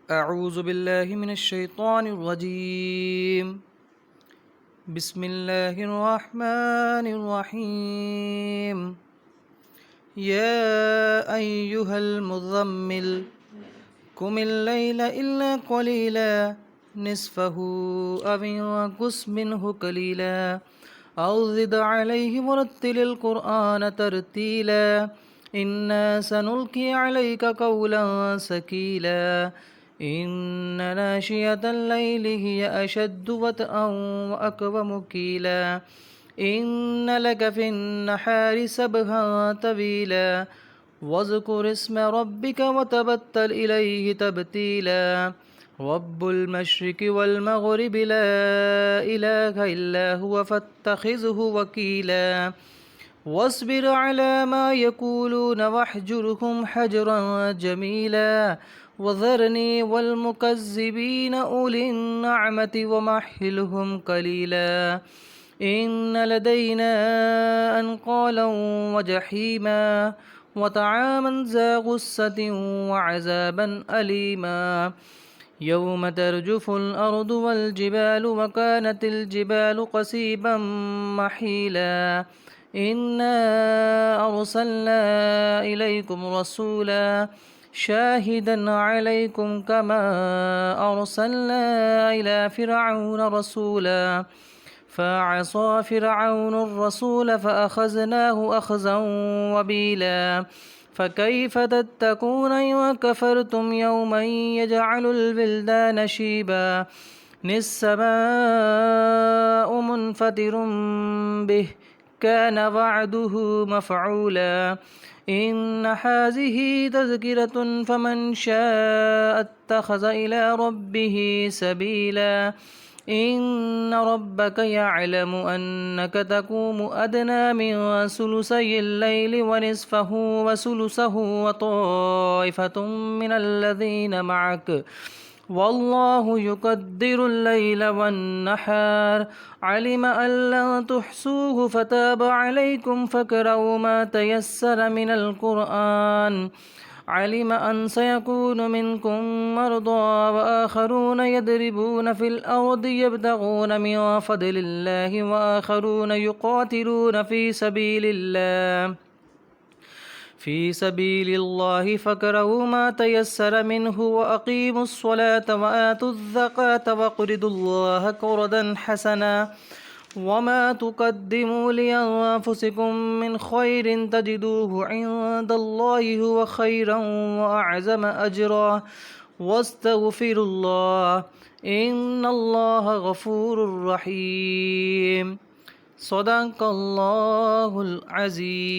أعوذ بالله من الشيطان الرجيم. بسم الله الرحمن الرحيم. يا أيها المزمل قم الليل إلا قليلا نصفه أو انقص منه قليلا أو زد عليه ورتل القرآن ترتيلا إنا سنلقي عليك قولا ثقيلا إن ناشئة الليل هي أشد وطئا وأقوم قيلا إن لك في النحار سبحا طويلا واذكر اسم ربك وتبتل إليه تبتيلا رب المشرق والمغرب لا إله إلا هو فاتخذه وكيلا واصبر على ما يقولون واحجرهم حجرا جميلا وذرني والمكذبين أولي النعمة ومهلهم قليلا إن لدينا أنقالا وجحيما وطعاما ذا غصة وعذابا أليما يوم ترجف الأرض والجبال وكانت الجبال قصيبا محيلا إنا أرسلنا إليكم رسولا شاهدا عليكم كما أرسلنا إلى فرعون رسولا فعصى فرعون الرسول فأخذناه أخذا وبيلا فكيف تتقون إن كفرتم يوما يجعل الولدان شيبا السماء منفطر به كان وعده مفعولا إن هذه تذكرة فمن شاء اتخذ إلى ربه سبيلا إن ربك يعلم أنك تقوم أدنى من ثلثي الليل ونصفه وثلثه وطائفة من الذين معك والله يقدر الليل والنهار علم أن لن تحصوه فتاب عليكم فاقرؤوا ما تيسر من القرآن علم أن سيكون منكم مرضى وآخرون يضربون في الأرض يبتغون من فضل الله وآخرون يقاتلون في سبيل الله فاقرؤوا ما تيسر منه وأقيموا الصلاة وآتوا الزكاة وأقرضوا الله قرضا حسنا وما تقدموا لأنفسكم من خير تجدوه عند الله هو خيرا وأعظم أجرا واستغفروا الله إن الله غفور رحيم صدق الله العظيم